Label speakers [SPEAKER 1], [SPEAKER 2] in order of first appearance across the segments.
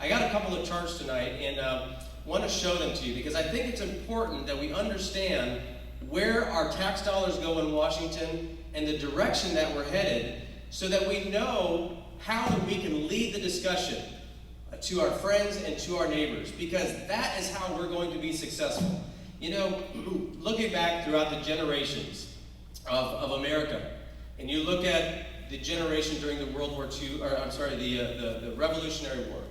[SPEAKER 1] I got a couple of charts tonight and want to show them to you because I think it's important that we understand where our tax dollars go in Washington and the direction that we're headed so that we know how we can lead the discussion to our friends and to our neighbors, because that is how we're going to be successful. You know, looking back throughout the generations of America, and you look at the generation during the World War II, or I'm sorry, the Revolutionary War.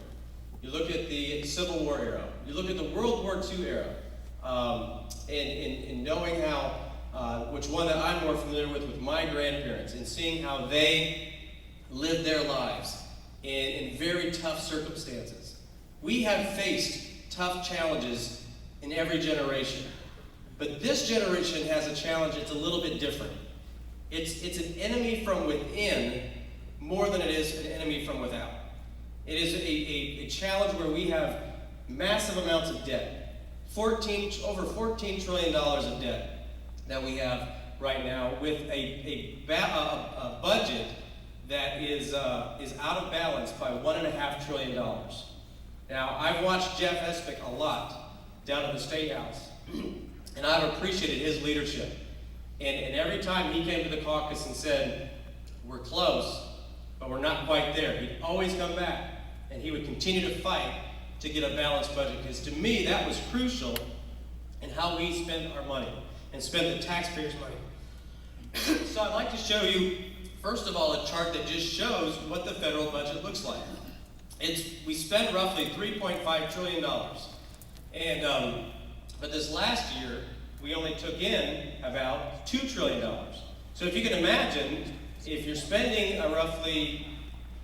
[SPEAKER 1] You look at the Civil War era. You look at the World War II era, and knowing how, which one that I'm more familiar with my grandparents, and seeing how they lived their lives in very tough circumstances. We have faced tough challenges in every generation, but this generation has a challenge that's a little bit different. It's an enemy from within more than it is an enemy from without. It is a challenge where we have massive amounts of debt, over $14 trillion of debt that we have right now, with a budget that is out of balance by $1.5 trillion. Now, I've watched Jeff Espick a lot down at the State House, and I've appreciated his leadership. And every time he came to the caucus and said, we're close, but we're not quite there, he'd always come back, and he would continue to fight to get a balanced budget, because to me, that was crucial in how we spend our money and spend the taxpayers' money. So I'd like to show you, first of all, a chart that just shows what the federal budget looks like. We spent roughly $3.5 trillion. But this last year, we only took in about $2 trillion. So if you can imagine, if you're spending roughly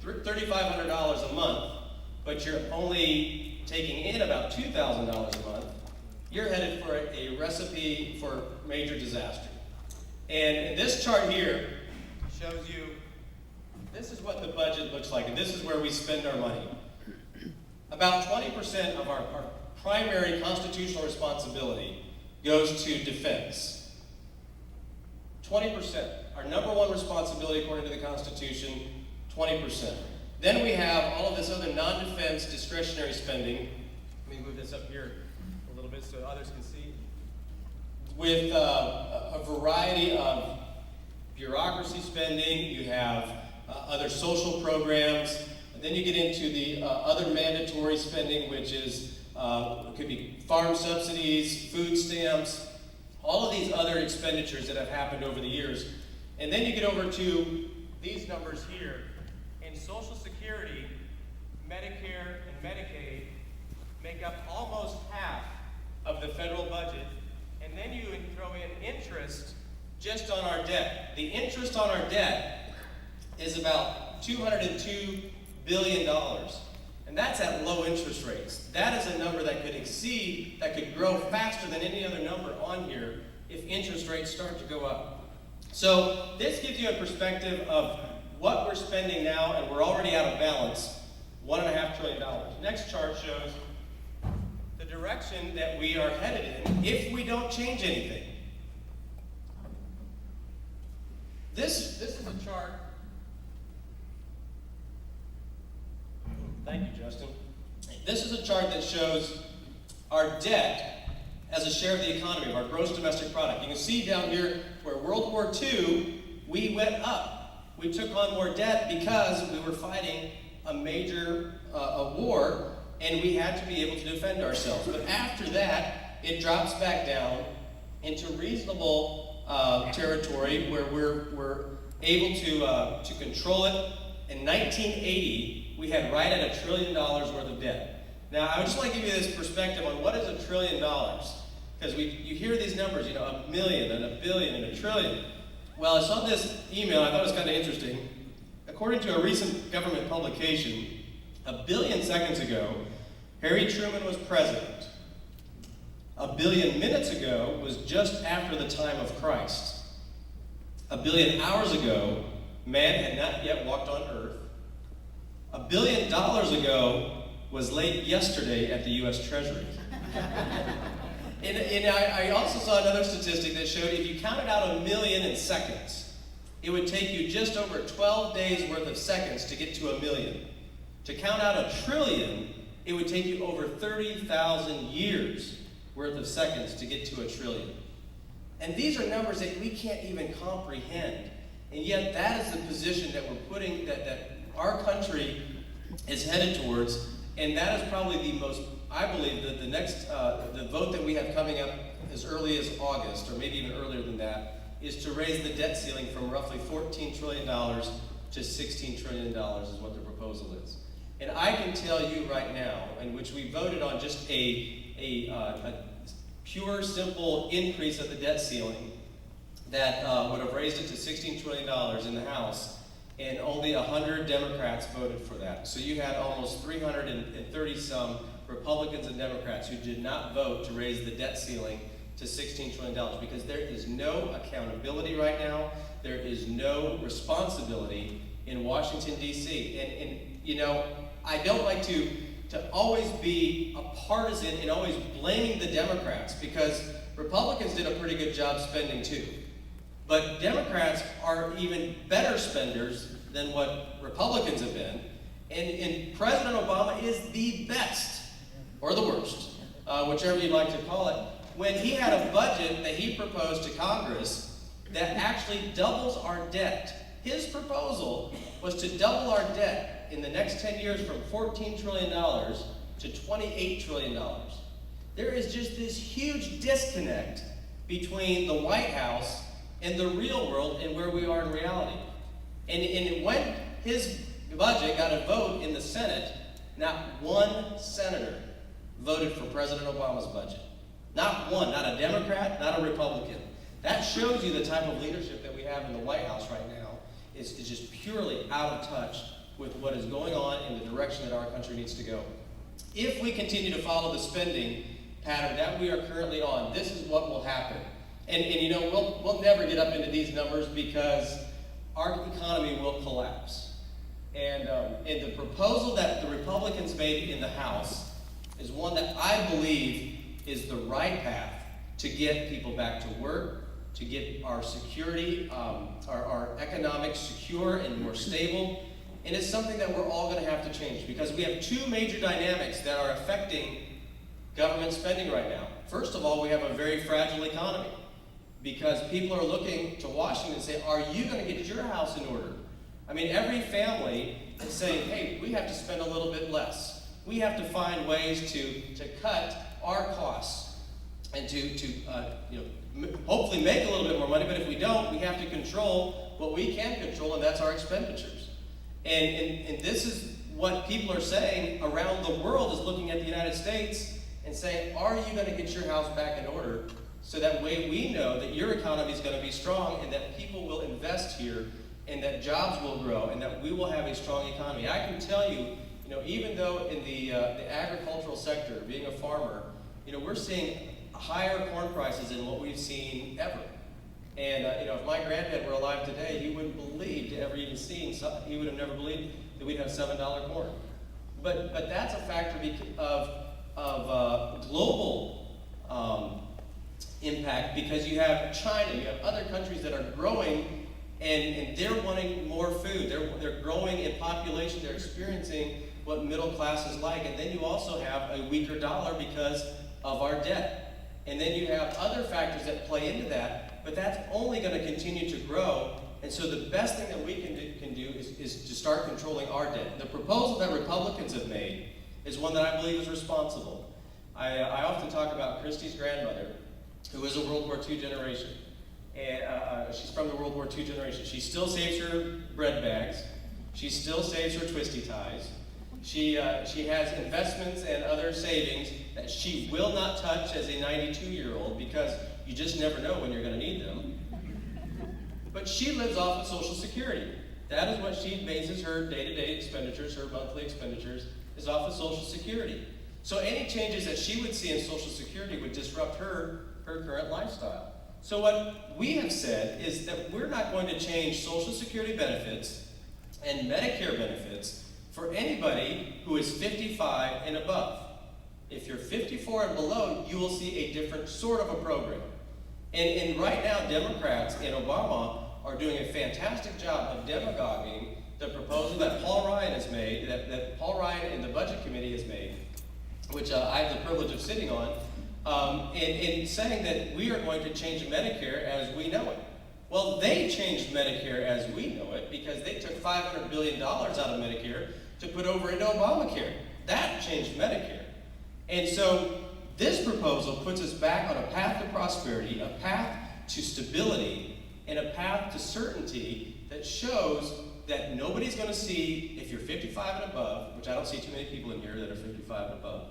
[SPEAKER 1] $3,500 a month, but you're only taking in about $2,000 a month, you're headed for a recipe for major disaster. And this chart here shows you, this is what the budget looks like, and this is where we spend our money. About 20% of our primary constitutional responsibility goes to defense. 20%. Our number one responsibility according to the Constitution, 20%. Then we have all of this other non-defense discretionary spending. Let me move this up here a little bit so others can see. With a variety of bureaucracy spending, you have other social programs, and then you get into the other mandatory spending, which is could be farm subsidies, food stamps, all of these other expenditures that have happened over the years. And then you get over to these numbers here. In Social Security, Medicare and Medicaid make up almost half of the federal budget. And then you throw in interest just on our debt. The interest on our debt is about $202 billion. And that's at low interest rates. That is a number that could grow faster than any other number on here if interest rates start to go up. So this gives you a perspective of what we're spending now, and we're already out of balance, $1.5 trillion. Next chart shows the direction that we are headed in if we don't change anything. This is a chart. Thank you, Justin. This is a chart that shows our debt as a share of the economy, of our gross domestic product. You can see down here where World War II, we went up. We took on more debt because we were fighting a major war, and we had to be able to defend ourselves. But after that, it drops back down into reasonable territory where we're able to control it. In 1980, we had right at $1 trillion worth of debt. Now, I would just like to give you this perspective on what is $1 trillion, because you hear these numbers, $1 million and $1 billion and $1 trillion. Well, I saw this email, I thought it was kind of interesting. According to a recent government publication, 1 billion seconds ago, Harry Truman was president. 1 billion minutes ago was just after the time of Christ. 1 billion hours ago, man had not yet walked on earth. $1 billion ago was late yesterday at the U.S. Treasury. And I also saw another statistic that showed if you counted out 1 million in seconds, it would take you just over 12 days worth of seconds to get to 1 million. To count out 1 trillion it would take you over 30,000 years worth of seconds to get to $1 trillion. And these are numbers that we can't even comprehend. And yet that is the position that we're putting, that our country is headed towards. And that is probably the most, I believe, that the next, the vote that we have coming up as early as August, or maybe even earlier than that, is to raise the debt ceiling from roughly $14 trillion to $16 trillion is what the proposal is. And I can tell you right now, in which we voted on just a pure, simple increase of the debt ceiling that would have raised it to $16 trillion in the House, and only 100 Democrats voted for that. So you had almost 330-some Republicans and Democrats who did not vote to raise the debt ceiling to $16 trillion, because there is no accountability right now. There is no responsibility in Washington, D.C. And you know, I don't like to always be a partisan and always blaming the Democrats, because Republicans did a pretty good job spending too. But Democrats are even better spenders than what Republicans have been. And President Obama is the best, or the worst, whichever you'd like to call it, when he had a budget that he proposed to Congress that actually doubles our debt. His proposal was to double our debt in the next 10 years from $14 trillion to $28 trillion. There is just this huge disconnect between the White House and the real world and where we are in reality. And when his budget got a vote in the Senate, not one senator voted for President Obama's budget. Not one, not a Democrat, not a Republican. That shows you the type of leadership that we have in the White House right now is just purely out of touch with what is going on in the direction that our country needs to go. If we continue to follow the spending pattern that we are currently on, this is what will happen. And you know, we'll never get up into these numbers because our economy will collapse. And the proposal that the Republicans made in the House is one that I believe is the right path to get people back to work, to get our security, our economics secure and more stable. And it's something that we're all going to have to change, because we have two major dynamics that are affecting government spending right now. First of all, we have a very fragile economy, because people are looking to Washington and say, are you going to get your house in order? I mean, every family is saying, hey, we have to spend a little bit less. We have to find ways to cut our costs and to hopefully make a little bit more money, but if we don't, we have to control what we can control, and that's our expenditures. And this is what people are saying around the world, is looking at the United States and saying, are you going to get your house back in order, so that way we know that your economy is going to be strong and that people will invest here and that jobs will grow and that we will have a strong economy. I can tell you, even though in the agricultural sector, being a farmer, we're seeing higher corn prices than what we've seen ever. And if my granddad were alive today, he wouldn't believe to ever even seen, he would have never believed that we'd have $7 corn. But that's a factor of global impact, because you have China, you have other countries that are growing, and they're wanting more food. They're growing in population. They're experiencing what middle class is like. And then you also have a weaker dollar because of our debt. And then you have other factors that play into that, but that's only going to continue to grow. And so the best thing that we can do is to start controlling our debt. The proposal that Republicans have made is one that I believe is responsible. I often talk about Christie's grandmother, who is a World War II generation. And she's from the World War II generation. She still saves her bread bags. She still saves her twisty ties. She has investments and other savings that she will not touch as a 92-year-old, because you just never know when you're going to need them. But she lives off of Social Security. That is what she bases her day-to-day expenditures, her monthly expenditures, is off of Social Security. So any changes that she would see in Social Security would disrupt her current lifestyle. So what we have said is that we're not going to change Social Security benefits and Medicare benefits for anybody who is 55 and above. If you're 54 and below, you will see a different sort of a program. And right now, Democrats and Obama are doing a fantastic job of demagoguing the proposal that Paul Ryan has made, that Paul Ryan and the Budget Committee has made, which I have the privilege of sitting on, in saying that we are going to change Medicare as we know it. Well, they changed Medicare as we know it because they took $500 billion out of Medicare to put over into Obamacare. That changed Medicare. And so this proposal puts us back on a path to prosperity, a path to stability, and a path to certainty that shows that nobody's going to see, if you're 55 and above, which I don't see too many people in here that are 55 and above.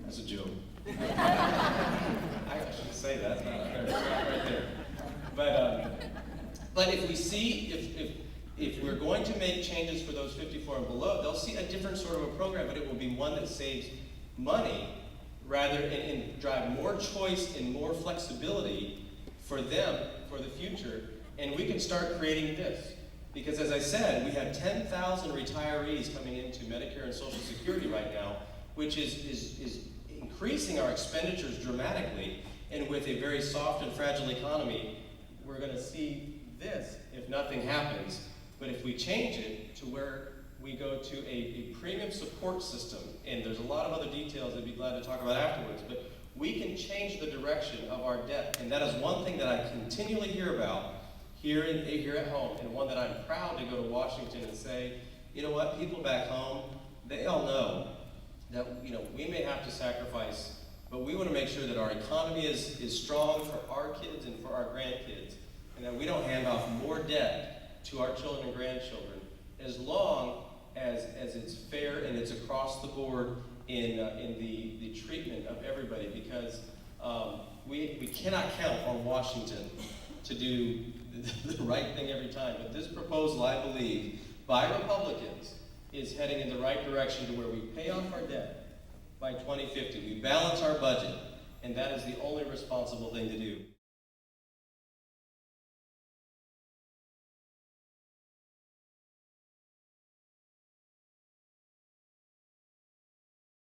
[SPEAKER 1] That's a joke. I shouldn't say that. It's not right there. But if we see, if we're going to make changes for those 54 and below, they'll see a different sort of a program, but it will be one that saves money rather and drive more choice and more flexibility for them for the future. And we can start creating this. Because as I said, we have 10,000 retirees coming into Medicare and Social Security right now, which is increasing our expenditures dramatically. And with a very soft and fragile economy, we're going to see this if nothing happens. But if we change it to where we go to a premium support system, and there's a lot of other details I'd be glad to talk about afterwards, but we can change the direction of our debt. And that is one thing that I continually hear about here at home, and one that I'm proud to go to Washington and say, you know what, people back home, they all know that we may have to sacrifice, but we want to make sure that our economy is strong for our kids and for our grandkids, and that we don't hand off more debt to our children and grandchildren, as long as it's fair and it's across the board in the treatment of everybody, because we cannot count on Washington to do the right thing every time. But this proposal, I believe, by Republicans, is heading in the right direction to where we pay off our debt by 2050. We balance our budget, and that is the only responsible thing to do.